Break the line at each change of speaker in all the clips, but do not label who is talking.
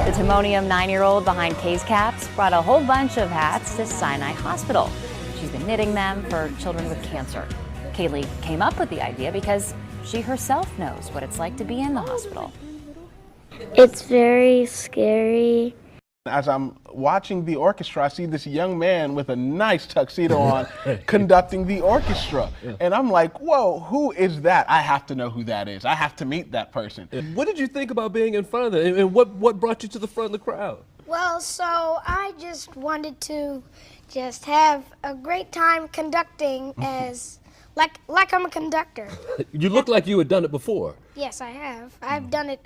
The Timonium 9-year-old behind Kay's Caps brought a whole bunch of hats to Sinai Hospital. She's been knitting them for children with cancer. Kaylee came up with the idea because she herself knows what it's like to be in the hospital.
It's very scary.
As I'm watching the orchestra, I see this young man with a nice tuxedo on conducting the orchestra. And I'm like, whoa, who is that? I have to know who that is. I have to meet that person.
What did you think about being in front of them? And what brought you to the front of the crowd?
Well, so I just wanted to just have a great time conducting as, like I'm a conductor.
You look like you had done it before.
Yes, I have. I've done it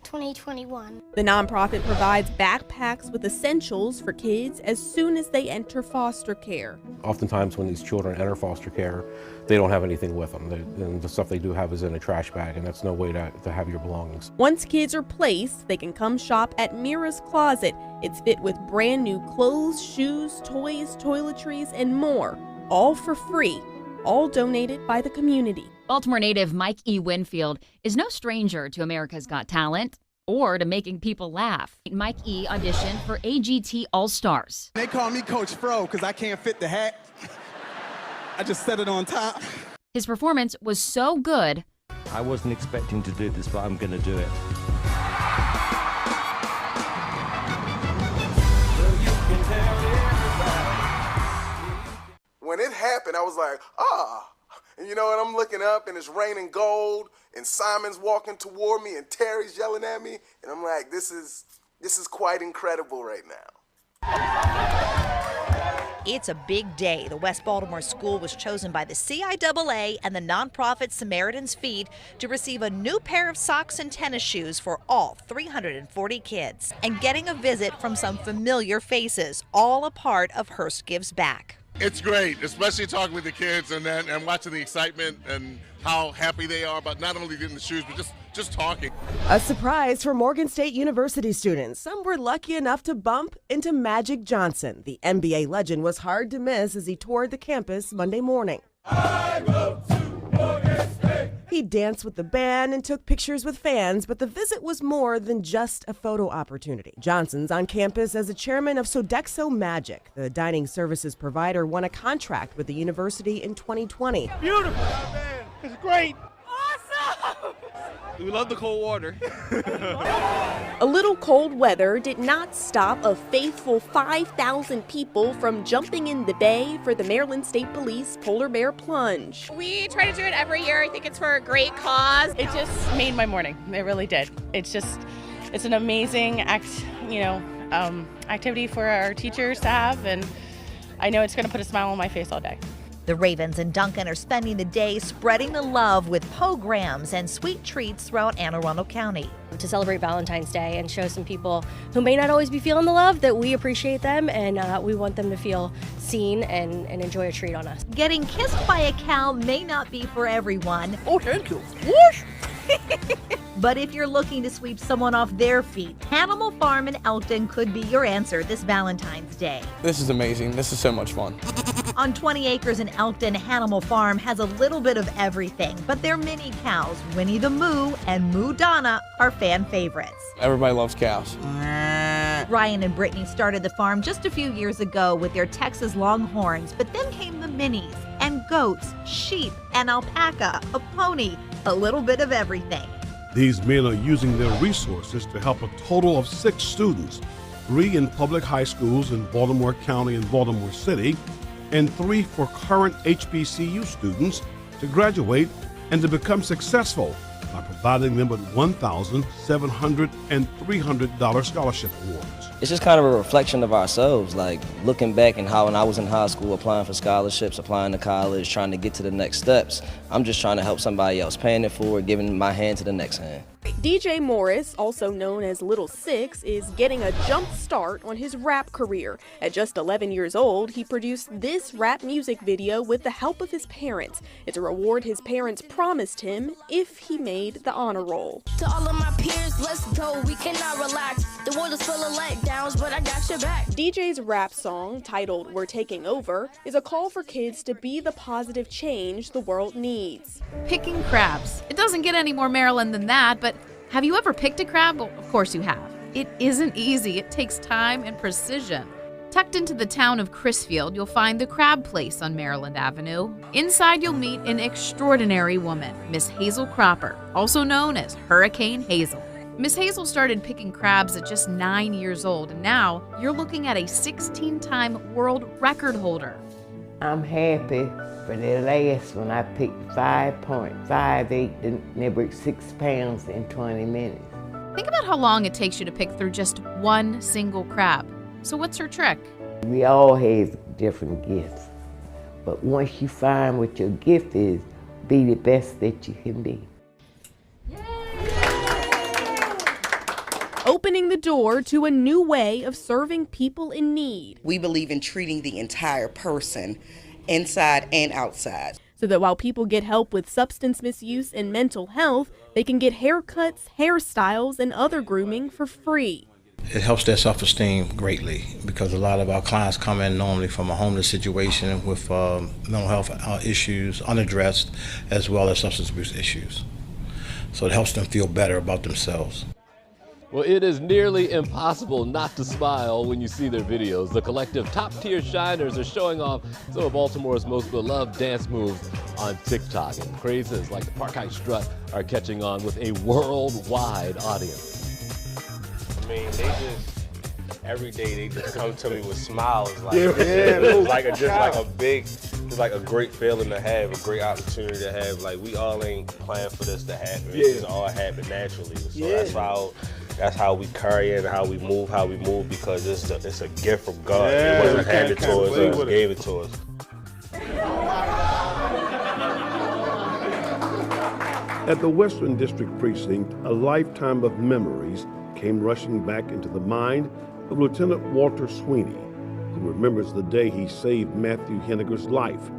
2021.
The nonprofit provides backpacks with essentials for kids as soon as they enter foster care.
Oftentimes when these children enter foster care, they don't have anything with them. And the stuff they do have is in a trash bag, and that's no way to have your belongings.
Once kids are placed, they can come shop at Mira's Closet. It's fit with brand new clothes, shoes, toys, toiletries, and more, all for free, all donated by the community.
Baltimore native Mike E. Winfield is no stranger to America's Got Talent or to making people laugh. Mike E. auditioned for AGT All-Stars.
They call me Coach Fro because I can't fit the hat. I just set it on top.
His performance was so good,
I wasn't expecting to do this, but I'm going to do it.
When it happened, I was like, ah. And you know what, I'm looking up and it's raining gold and Simon's walking toward me and Terry's yelling at me. And I'm like, this is quite incredible right now.
It's a big day. The West Baltimore school was chosen by the CIAA and the nonprofit Samaritan's Feet to receive a new pair of socks and tennis shoes for all 340 kids. And getting a visit from some familiar faces, all a part of Hearst Gives Back.
It's great, especially talking with the kids and watching the excitement and how happy they are about not only getting the shoes, but just talking.
A surprise for Morgan State University students. Some were lucky enough to bump into Magic Johnson. The NBA legend was hard to miss as he toured the campus Monday morning. I vote to Morgan State. He danced with the band and took pictures with fans, but the visit was more than just a photo opportunity. Johnson's on campus as the chairman of Sodexo Magic. The dining services provider won a contract with the university in 2020.
Beautiful, man. It's great. Awesome. We love the cold water.
A little cold weather did not stop a faithful 5,000 people from jumping in the bay for the Maryland State Police Polar Bear Plunge.
We try to do it every year. I think it's for a great cause.
It just made my morning. It really did. It's an amazing activity for our teachers to have, and I know it's going to put a smile on my face all day.
The Ravens and Duncan are spending the day spreading the love with programs and sweet treats throughout Anne Arundel County.
To celebrate Valentine's Day and show some people who may not always be feeling the love that we appreciate them, and we want them to feel seen and enjoy a treat on us.
Getting kissed by a cow may not be for everyone.
Oh, thank you. Whoosh!
But if you're looking to sweep someone off their feet, Animal Farm in Elkton could be your answer this Valentine's Day.
This is amazing. This is so much fun.
On 20 acres in Elkton, Animal Farm has a little bit of everything, but their mini cows, Winnie the Moo and Moo Donna, are fan favorites.
Everybody loves cows.
Ryan and Brittany started the farm just a few years ago with their Texas Longhorns, but then came the minis and goats, sheep, and alpaca, a pony, a little bit of everything.
These men are using their resources to help a total of 6 students, 3 in public high schools in Baltimore County and Baltimore City, and 3 for current HBCU students to graduate and to become successful by providing them with $1,700 and $300 scholarship awards.
It's just kind of a reflection of ourselves, like looking back and how when I was in high school applying for scholarships, applying to college, trying to get to the next steps, I'm just trying to help somebody else, paying it forward, giving my hand to the next hand.
DJ Morris, also known as Little Six, is getting a jump start on his rap career. At just 11 years old, he produced this rap music video with the help of his parents. It's a reward his parents promised him if he made the honor roll.
To all of my peers, let's go, we cannot relax. The world is full of letdowns, but I got your back.
DJ's rap song, titled We're Taking Over, is a call for kids to be the positive change the world needs. Picking crabs. It doesn't get any more Maryland than that, but have you ever picked a crab? Well, of course you have.
It isn't easy. It takes time and precision. Tucked into the town of Crisfield, you'll find the Crab Place on Maryland Avenue. Inside, you'll meet an extraordinary woman, Miss Hazel Cropper, also known as Hurricane Hazel. Miss Hazel started picking crabs at just 9 years old, and now you're looking at a 16-time world record holder.
I'm happy for the last one. I picked 5.58 and they were 6 pounds in 20 minutes.
Think about how long it takes you to pick through just one single crab. So what's her trick?
We all have different gifts, but once you find what your gift is, be the best that you can be.
Opening the door to a new way of serving people in need.
We believe in treating the entire person, inside and outside.
So that while people get help with substance misuse and mental health, they can get haircuts, hairstyles, and other grooming for free.
It helps their self-esteem greatly because a lot of our clients come in normally from a homeless situation with mental health issues, unaddressed, as well as substance abuse issues. So it helps them feel better about themselves.
Well, it is nearly impossible not to smile when you see their videos. The collective top-tier shiners are showing off some of Baltimore's most beloved dance moves on TikTok, and crazes like the Park Heights Strut are catching on with a worldwide audience.
I mean, they just, every day they just come to me with smiles. Like,
it's
like a great feeling to have, a great opportunity to have. Like, we all ain't planning for this to happen. It just all happened naturally. So that's how we carry it and how we move because it's a gift from God. It wasn't handed to us, He gave it to us.
At the Western District Precinct, a lifetime of memories came rushing back into the mind of Lieutenant Walter Sweeney, who remembers the day he saved Matthew Henniger's life.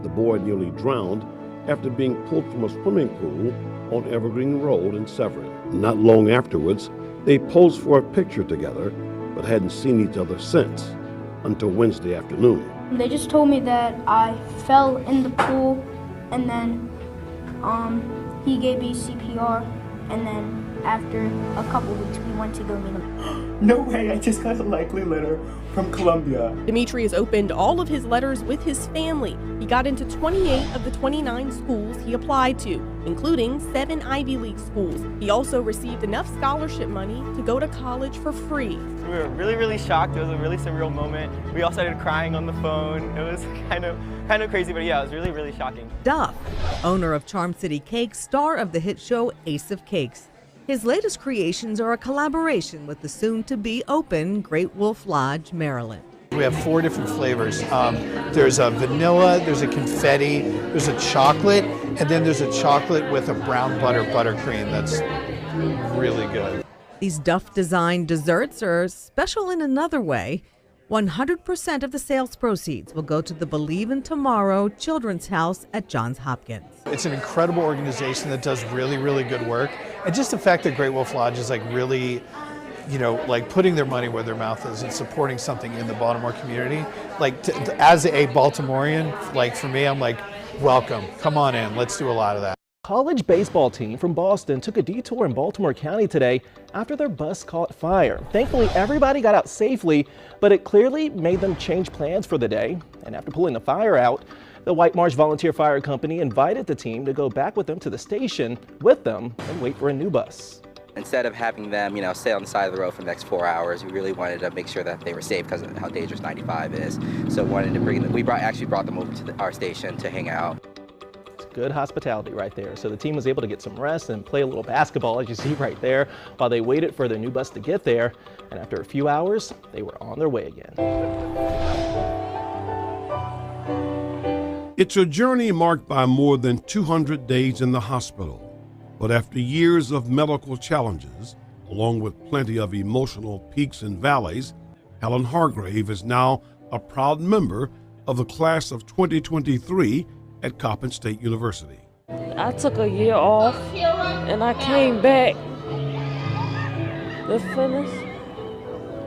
The boy nearly drowned after being pulled from a swimming pool on Evergreen Road in Severn. Not long afterwards, they posed for a picture together, but hadn't seen each other since, until Wednesday afternoon.
They just told me that I fell in the pool, and then he gave me CPR, and then after a couple weeks, we went to go meet him.
No way, I just got a likely letter from Columbia.
Dimitri has opened all of his letters with his family. He got into 28 of the 29 schools he applied to, including 7 Ivy League schools. He also received enough scholarship money to go to college for free.
We were really shocked. It was a really surreal moment. We all started crying on the phone. It was kind of crazy, but yeah, it was really shocking.
Duff, owner of Charm City Cakes, star of the hit show Ace of Cakes. His latest creations are a collaboration with the soon-to-be open Great Wolf Lodge, Maryland.
We have 4 different flavors. There's a vanilla, there's a confetti, there's a chocolate, and then there's a chocolate with a brown butter buttercream that's really good.
These Duff-designed desserts are special in another way. 100% of the sales proceeds will go to the Believe in Tomorrow Children's House at Johns Hopkins.
It's an incredible organization that does really good work. And just the fact that Great Wolf Lodge is like really, like putting their money where their mouth is and supporting something in the Baltimore community. Like as a Baltimorean, like for me, I'm like, welcome, come on in, let's do a lot of that.
College baseball team from Boston took a detour in Baltimore County today after their bus caught fire. Thankfully, everybody got out safely, but it clearly made them change plans for the day. And after pulling the fire out, the White Marsh Volunteer Fire Company invited the team to go back with them to the station with them and wait for a new bus.
Instead of having them, stay on the side of the road for the next 4 hours, we really wanted to make sure that they were safe because of how dangerous 95 is. So wanted to bring them, actually brought them over to our station to hang out.
Good hospitality right there. So the team was able to get some rest and play a little basketball, as you see right there, while they waited for their new bus to get there. And after a few hours, they were on their way again.
It's a journey marked by more than 200 days in the hospital. But after years of medical challenges, along with plenty of emotional peaks and valleys, Helen Hargrave is now a proud member of the class of 2023 at Coppin State University.
I took a year off and I came back to finish.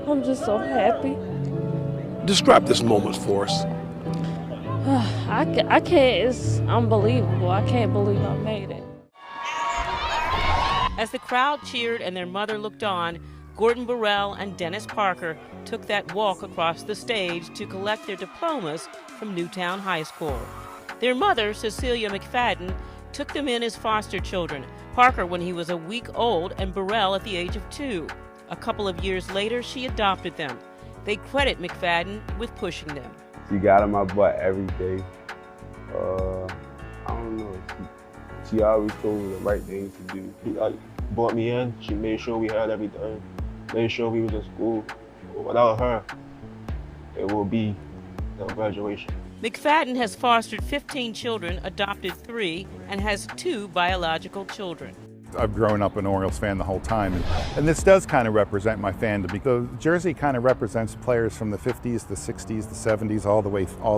I'm just so happy.
Describe this moment for us.
I can't, it's unbelievable. I can't believe I made it.
As the crowd cheered and their mother looked on,
Gordon Burrell and Dennis Parker took that walk across the stage to collect their diplomas from Newtown High School. Their mother, Cecilia McFadden, took them in as foster children, Parker when he was a week old and Burrell at the age of 2. A couple of years later, she adopted them. They credit McFadden with pushing them.
She got on my butt every day. I don't know. She always told me the right things to do.
She brought me in. She made sure we had everything. Made sure we was in school. Without her, it will be no graduation.
McFadden has fostered 15 children, adopted 3, and has 2 biological children.
I've grown up an Orioles fan the whole time, and this does kind of represent my fandom because jersey kind of represents players from the 50s, the 60s, the 70s, all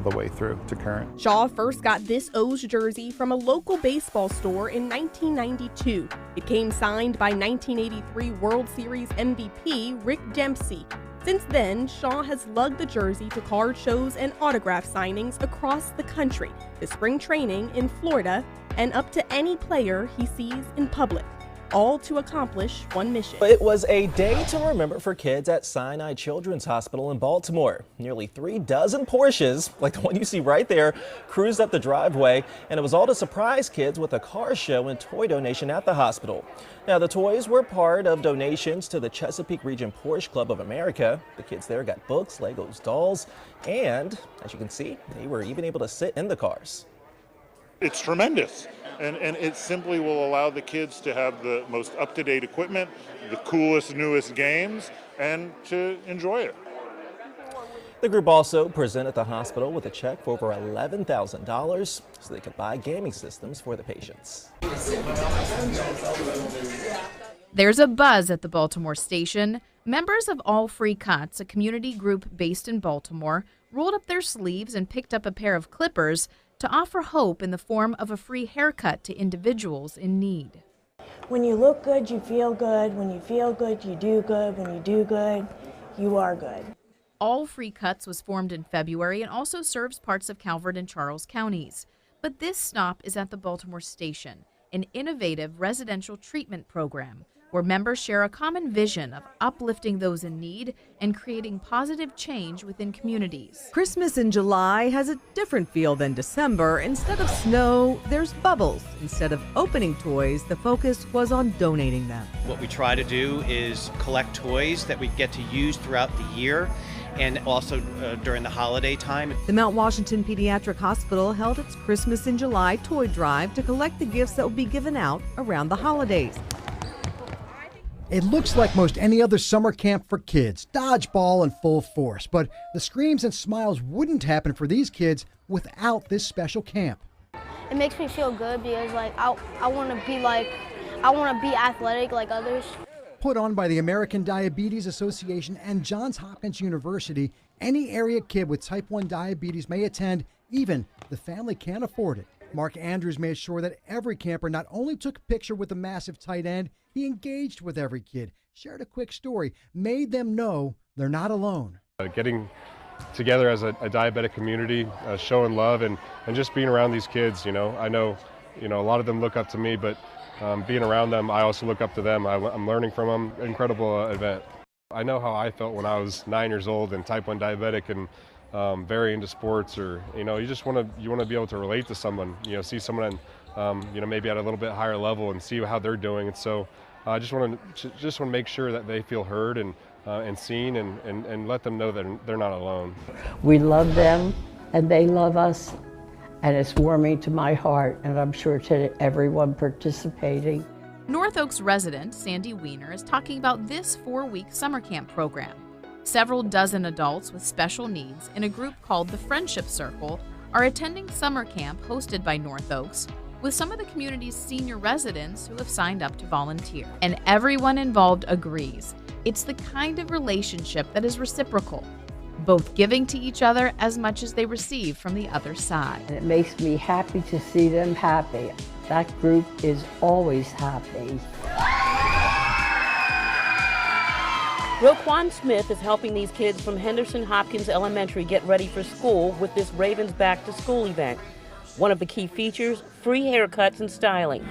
the way through to current.
Shaw first got this O's jersey from a local baseball store in 1992. It came signed by 1983 World Series MVP Rick Dempsey. Since then, Shaw has lugged the jersey to card shows and autograph signings across the country, to spring training in Florida, and up to any player he sees in public, all to accomplish one mission.
It was a day to remember for kids at Sinai Children's Hospital in Baltimore. Nearly 3 dozen Porsches, like the one you see right there, cruised up the driveway, and it was all to surprise kids with a car show and toy donation at the hospital. Now, the toys were part of donations to the Chesapeake Region Porsche Club of America. The kids there got books, Legos, dolls, and as you can see, they were even able to sit in the cars.
It's tremendous, and it simply will allow the kids to have the most up-to-date equipment, the coolest, newest games, and to enjoy it.
The group also presented the hospital with a check for over $11,000 so they could buy gaming systems for the patients.
There's a buzz at the Baltimore station. Members of All Free Cuts, a community group based in Baltimore, rolled up their sleeves and picked up a pair of clippers to offer hope in the form of a free haircut to individuals in need.
When you look good, you feel good. When you feel good, you do good. When you do good, you are good.
All Free Cuts was formed in February and also serves parts of Calvert and Charles counties. But this stop is at the Baltimore station, an innovative residential treatment program where members share a common vision of uplifting those in need and creating positive change within communities.
Christmas in July has a different feel than December. Instead of snow, there's bubbles. Instead of opening toys, the focus was on donating them.
What we try to do is collect toys that we get to use throughout the year and also during the holiday time.
The Mount Washington Pediatric Hospital held its Christmas in July toy drive to collect the gifts that will be given out around the holidays.
It looks like most any other summer camp for kids, dodgeball in full force, but the screams and smiles wouldn't happen for these kids without this special camp.
It makes me feel good because I want to be athletic like others.
Put on by the American Diabetes Association and Johns Hopkins University, any area kid with type 1 diabetes may attend, even the family can't afford it. Mark Andrews made sure that every camper not only took a picture with the massive tight end, he engaged with every kid, shared a quick story, made them know they're not alone.
Getting together as a diabetic community, showing love and just being around these kids, I know, a lot of them look up to me, but being around them, I also look up to them. I'm learning from them. Incredible event. I know how I felt when I was 9 years old and type 1 diabetic and very into sports, or you want to be able to relate to someone, see someone maybe at a little bit higher level and see how they're doing. And so I just want to make sure that they feel heard and seen and let them know that they're not alone.
We love them and they love us, and it's warming to my heart, and I'm sure to everyone participating.
North Oaks resident Sandy Weiner is talking about this 4-week summer camp program. Several dozen adults with special needs in a group called the Friendship Circle are attending summer camp hosted by North Oaks with some of the community's senior residents who have signed up to volunteer. And everyone involved agrees it's the kind of relationship that is reciprocal, both giving to each other as much as they receive from the other side.
And it makes me happy to see them happy. That group is always happy.
Roquan Smith is helping these kids from Henderson Hopkins Elementary get ready for school with this Ravens Back to School event. One of the key features, free haircuts and styling.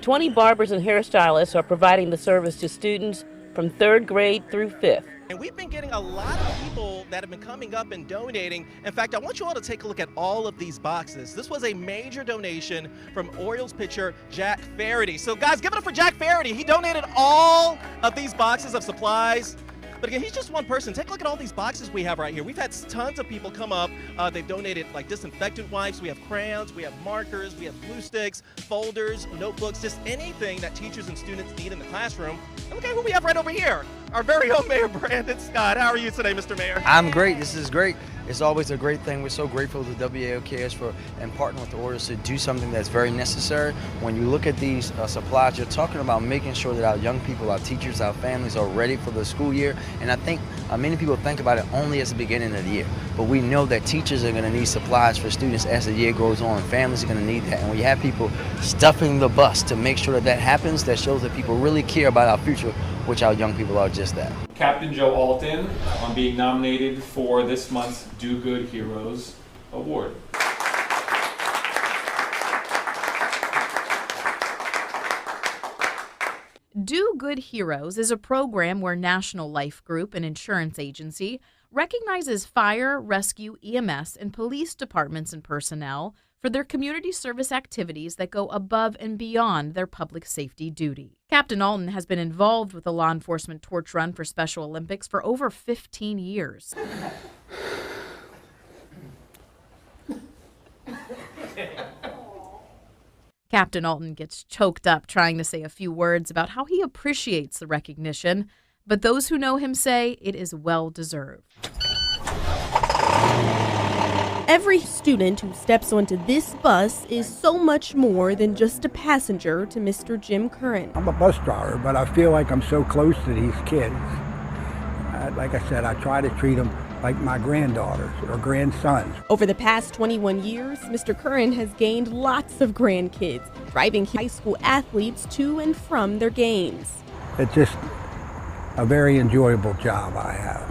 20 barbers and hairstylists are providing the service to students from 3rd grade through 5th.
And we've been getting a lot of people that have been coming up and donating. In fact, I want you all to take a look at all of these boxes. This was a major donation from Orioles pitcher Jack Faraday. So guys, give it up for Jack Faraday. He donated all of these boxes of supplies. But again, he's just one person. Take a look at all these boxes we have right here. We've had tons of people come up. They've donated like disinfectant wipes. We have crayons, we have markers, we have glue sticks, folders, notebooks, just anything that teachers and students need in the classroom. And look at who we have right over here. Our very own Mayor Brandon Scott. How are you today, Mr. Mayor?
I'm great. This is great. It's always a great thing. We're so grateful to WAOKS for and partnering with the Orioles to do something that's very necessary. When you look at these supplies, you're talking about making sure that our young people, our teachers, our families are ready for the school year. And I think many people think about it only as the beginning of the year. But we know that teachers are going to need supplies for students as the year goes on. Families are going to need that. And when you have people stuffing the bus to make sure that that happens, that shows that people really care about our future, which our young people are just that.
Captain Joe Alton on being nominated for this month's Do Good Heroes Award.
Do Good Heroes is a program where National Life Group, an insurance agency, recognizes fire, rescue, EMS, and police departments and personnel for their community service activities that go above and beyond their public safety duty. Captain Alton has been involved with the law enforcement torch run for Special Olympics for over 15 years. Captain Alton gets choked up trying to say a few words about how he appreciates the recognition, but those who know him say it is well-deserved.
Every student who steps onto this bus is so much more than just a passenger to Mr. Jim Curran.
I'm a bus driver, but I feel like I'm so close to these kids. Like I said, I try to treat them like my granddaughters or grandsons.
Over the past 21 years, Mr. Curran has gained lots of grandkids, driving high school athletes to and from their games.
It's just a very enjoyable job I have.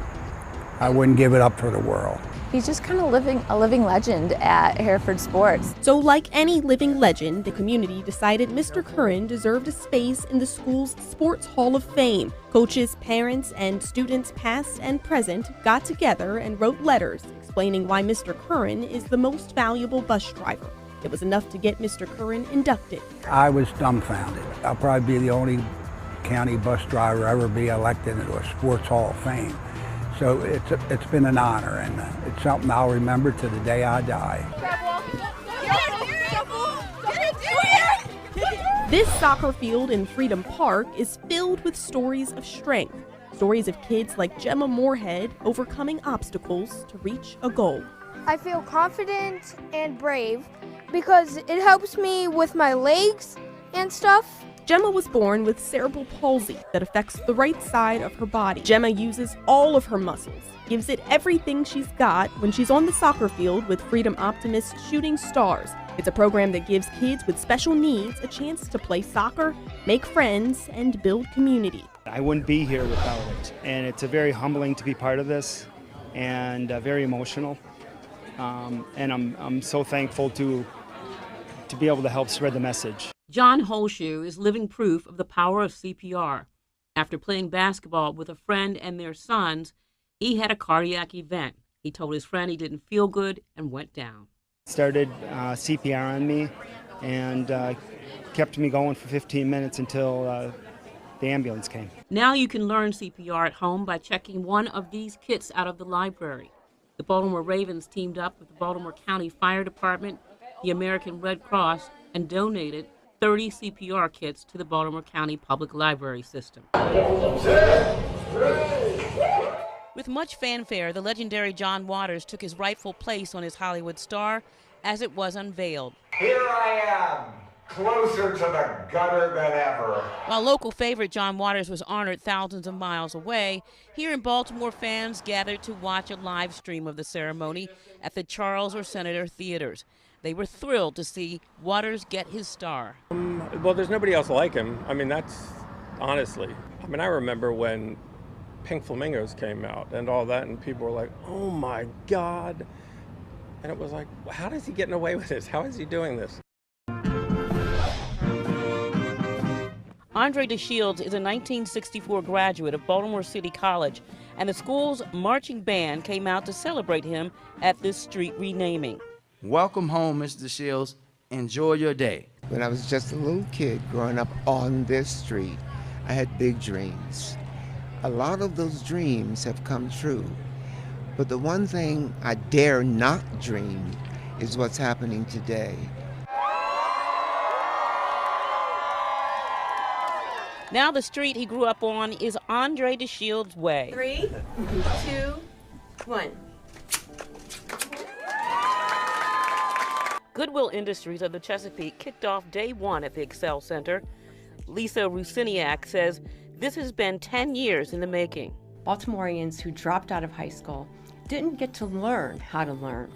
I wouldn't give it up for the world.
He's just kind of a living legend at Hereford Sports.
So like any living legend, the community decided Mr. Curran deserved a space in the school's Sports Hall of Fame. Coaches, parents, and students past and present got together and wrote letters explaining why Mr. Curran is the most valuable bus driver. It was enough to get Mr. Curran inducted.
I was dumbfounded. I'll probably be the only county bus driver ever be elected into a Sports Hall of Fame. So it's been an honor, and it's something I'll remember to the day I die.
This soccer field in Freedom Park is filled with stories of strength. Stories of kids like Gemma Moorhead overcoming obstacles to reach a goal.
I feel confident and brave because it helps me with my legs and stuff.
Gemma was born with cerebral palsy that affects the right side of her body. Gemma uses all of her muscles, gives it everything she's got when she's on the soccer field with Freedom Optimist Shooting Stars. It's a program that gives kids with special needs a chance to play soccer, make friends, and build community.
I wouldn't be here without it, and it's very humbling to be part of this and very emotional. And I'm so thankful to be able to help spread the message.
John Holshoe is living proof of the power of CPR. After playing basketball with a friend and their sons, he had a cardiac event. He told his friend he didn't feel good and went down.
Started CPR on me and kept me going for 15 minutes until the ambulance came.
Now you can learn CPR at home by checking one of these kits out of the library. The Baltimore Ravens teamed up with the Baltimore County Fire Department, the American Red Cross, and donated 30 CPR kits to the Baltimore County Public Library System. With much fanfare, the legendary John Waters took his rightful place on his Hollywood star as it was unveiled.
Here I am, closer to the gutter than ever.
While local favorite John Waters was honored thousands of miles away, here in Baltimore, fans gathered to watch a live stream of the ceremony at the Charles or Senator theaters. They were thrilled to see Waters get his star.
Well, there's nobody else like him. I mean, that's honestly. I mean, I remember when Pink Flamingos came out and all that, and people were like, oh my God. And it was like, how is he getting away with this? How is he doing this?
Andre DeShields is a 1964 graduate of Baltimore City College, and the school's marching band came out to celebrate him at this street renaming.
Welcome home, Mr. DeShields. Enjoy your day.
When I was just a little kid growing up on this street, I had big dreams. A lot of those dreams have come true. But the one thing I dare not dream is what's happening today.
Now the street he grew up on is Andre DeShields' Way.
3, 2, 1.
Goodwill Industries of the Chesapeake kicked off day one at the Excel Center. Lisa Rusiniak says this has been 10 years in the making.
Baltimoreans who dropped out of high school didn't get to learn how to learn.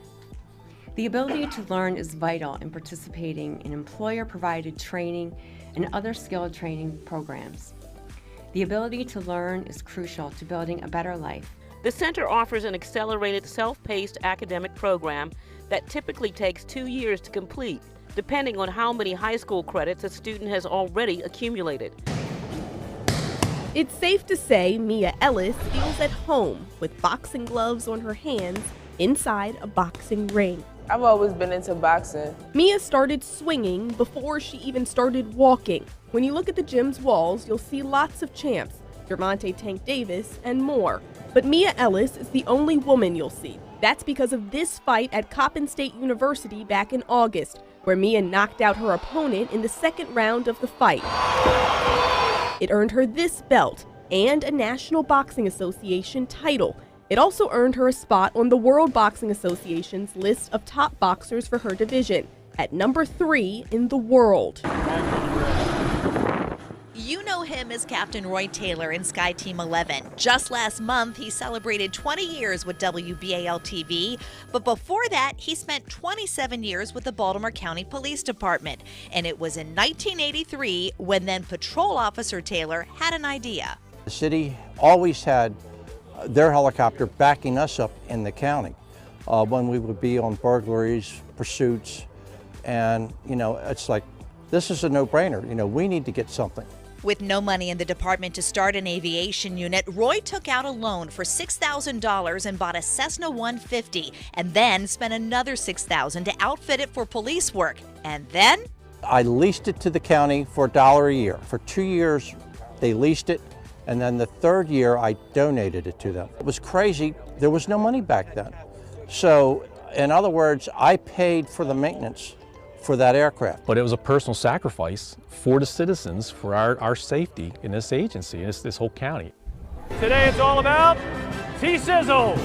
The ability to learn is vital in participating in employer-provided training and other skill training programs. The ability to learn is crucial to building a better life.
The center offers an accelerated, self-paced academic program that typically takes 2 years to complete, depending on how many high school credits a student has already accumulated.
It's safe to say Mia Ellis feels at home with boxing gloves on her hands inside a boxing ring.
I've always been into boxing.
Mia started swinging before she even started walking. When you look at the gym's walls, you'll see lots of champs, Gervonta Tank Davis, and more. But Mia Ellis is the only woman you'll see. That's because of this fight at Coppin State University back in August, where Mia knocked out her opponent in the second round of the fight. It earned her this belt and a National Boxing Association title. It also earned her a spot on the World Boxing Association's list of top boxers for her division, at number 3 in the world.
You know him as Captain Roy Taylor in Sky Team 11. Just last month, he celebrated 20 years with WBAL-TV, but before that, he spent 27 years with the Baltimore County Police Department. And it was in 1983 when then Patrol Officer Taylor had an idea.
The city always had their helicopter backing us up in the county when we would be on burglaries, pursuits, and, you know, it's like, this is a no-brainer. You know, we need to get something.
With no money in the department to start an aviation unit, Roy took out a loan for $6,000 and bought a Cessna 150, and then spent another $6,000 to outfit it for police work. And then
I leased it to the county for $1 a year. For 2 years, they leased it, and then the third year, I donated it to them. It was crazy. There was no money back then. So, in other words, I paid for the maintenance for that aircraft.
But it was a personal sacrifice for the citizens, for our safety in this agency, in this whole county.
Today it's all about T-Sizzle.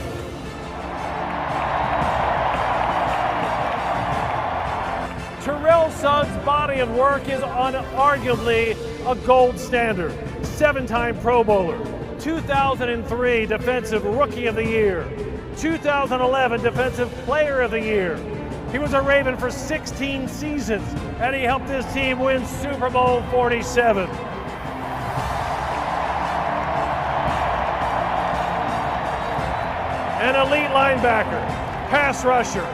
Terrell Suggs' body of work is unarguably a gold standard. 7-time Pro Bowler, 2003 Defensive Rookie of the Year, 2011 Defensive Player of the Year. He was a Raven for 16 seasons, and he helped his team win Super Bowl 47. An elite linebacker, pass rusher,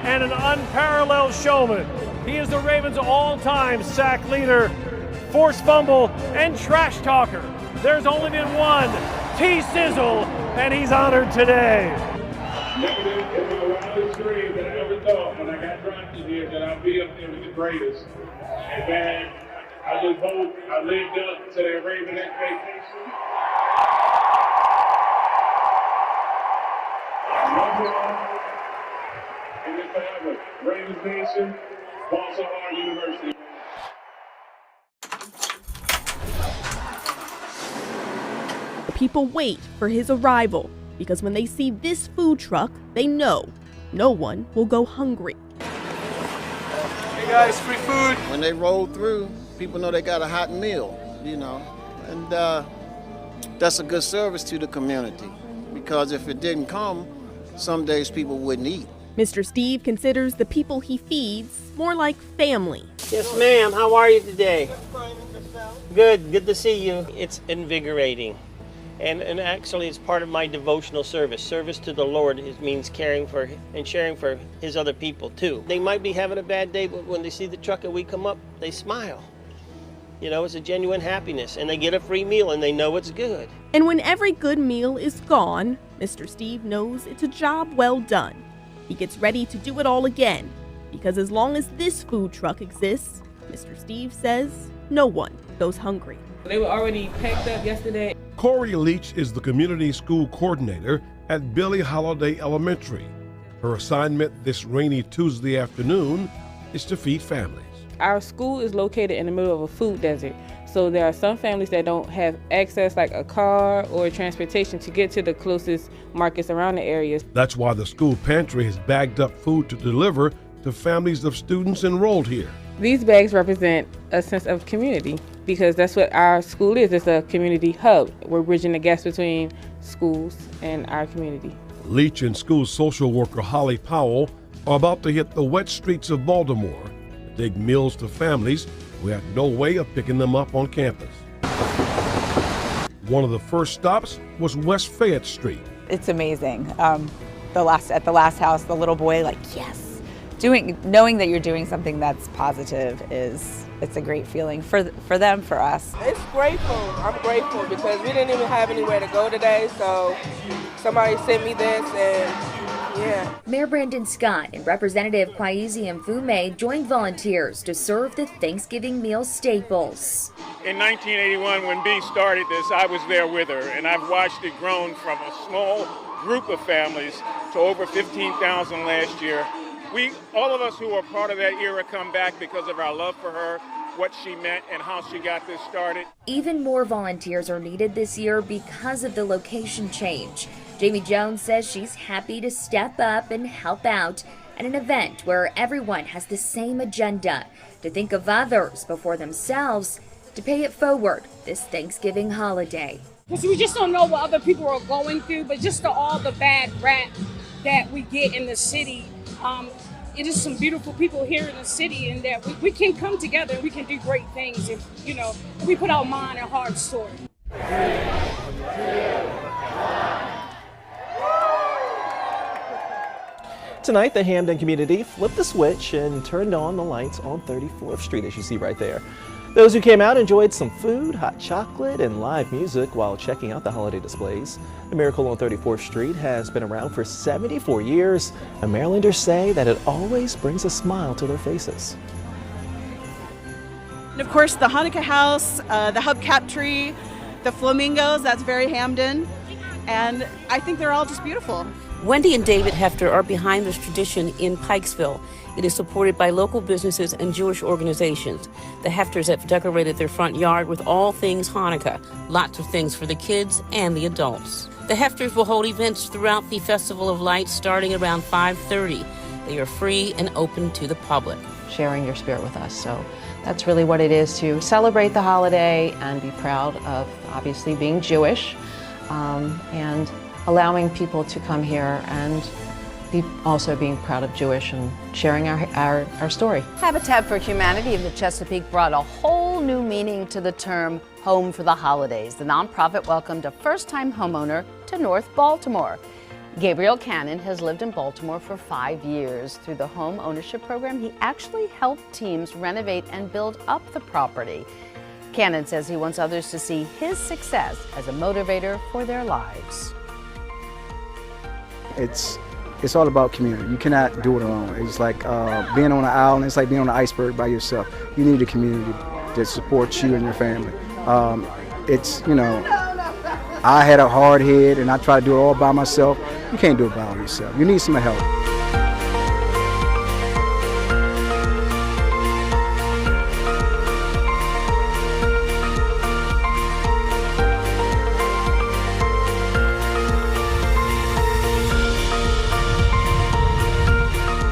and an unparalleled showman. He is the Ravens' all-time sack leader, forced fumble, and trash talker. There's only been one, T-Sizzle, and he's honored today.
Never in my wildest dreams that I ever thought when I got drafted here that I'd be up there with the greatest. And man, I just hope I lived up to that Raven expectation. Number one, and then forever, Ravens Nation, Baltimore University.
People wait for his arrival, because when they see this food truck, they know no one will go hungry.
Hey guys, free food. When they roll through, people know they got a hot meal, you know, and that's a good service to the community, because if it didn't come, some days people wouldn't eat.
Mr. Steve considers the people he feeds more like family.
Yes, ma'am. How are you today? Good. Good to see you. It's invigorating. And actually, it's part of my devotional service. Service to the Lord means caring for and sharing for His other people, too. They might be having a bad day, but when they see the truck and we come up, they smile. You know, it's a genuine happiness, and they get a free meal and they know it's good.
And when every good meal is gone, Mr. Steve knows it's a job well done. He gets ready to do it all again, because as long as this food truck exists, Mr. Steve says no one goes hungry.
They were already packed up yesterday.
Corey Leach is the community school coordinator at Billie Holiday Elementary. Her assignment this rainy Tuesday afternoon is to feed families.
Our school is located in the middle of a food desert, so there are some families that don't have access like a car or transportation to get to the closest markets around the areas.
That's why the school pantry has bagged up food to deliver to families of students enrolled here.
These bags represent a sense of community because that's what our school is. It's a community hub. We're bridging the gaps between schools and our community.
Leach and school social worker Holly Powell are about to hit the wet streets of Baltimore to take meals to families who had no way of picking them up on campus. One of the first stops was West Fayette Street.
It's amazing. At the last house, the little boy, like, yes. Knowing that you're doing something that's positive it's a great feeling for them, for us.
It's grateful. I'm grateful because we didn't even have anywhere to go today, so somebody sent me this, and yeah.
Mayor Brandon Scott and Representative Kwesi Mfume joined volunteers to serve the Thanksgiving meal staples.
In 1981, when Bee started this, I was there with her, and I've watched it grow from a small group of families to over 15,000 last year. All of us who are part of that era come back because of our love for her, what she meant, and how she got this started.
Even more volunteers are needed this year because of the location change. Jamie Jones says she's happy to step up and help out at an event where everyone has the same agenda, to think of others before themselves, to pay it forward this Thanksgiving holiday.
Because we just don't know what other people are going through, but just all the bad rap that we get in the city. It is some beautiful people here in the city, and that we can come together and we can do great things if we put our mind and hearts toward it.
Tonight, the Hampden community flipped the switch and turned on the lights on 34th Street, as you see right there. Those who came out enjoyed some food, hot chocolate, and live music while checking out the holiday displays. The Miracle on 34th Street has been around for 74 years, and Marylanders say that it always brings a smile to their faces.
And of course, the Hanukkah house, the hubcap tree, the flamingos, that's very Hampden, and I think they're all just beautiful.
Wendy and David Hefter are behind this tradition in Pikesville. It is supported by local businesses and Jewish organizations. The Hefters have decorated their front yard with all things Hanukkah, lots of things for the kids and the adults. The Hefters will hold events throughout the Festival of Lights starting around 5:30. They are free and open to the public.
Sharing your spirit with us. So that's really what it is, to celebrate the holiday and be proud of obviously being Jewish, and allowing people to come here and also being proud of Jewish and sharing our story.
Habitat for Humanity of the Chesapeake brought a whole new meaning to the term home for the holidays. The nonprofit welcomed a first-time homeowner to North Baltimore. Gabriel Cannon has lived in Baltimore for 5 years. Through the home ownership program, he actually helped teams renovate and build up the property. Cannon says he wants others to see his success as a motivator for their lives.
It's all about community. You cannot do it alone. It's like being on an island. It's like being on an iceberg by yourself. You need a community that supports you and your family. I had a hard head and I tried to do it all by myself. You can't do it by yourself. You need some help.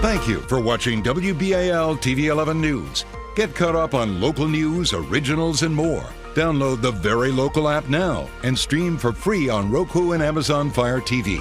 Thank you for watching WBAL TV 11 News. Get caught up on local news, originals, and more. Download the Very Local app now and stream for free on Roku and Amazon Fire TV.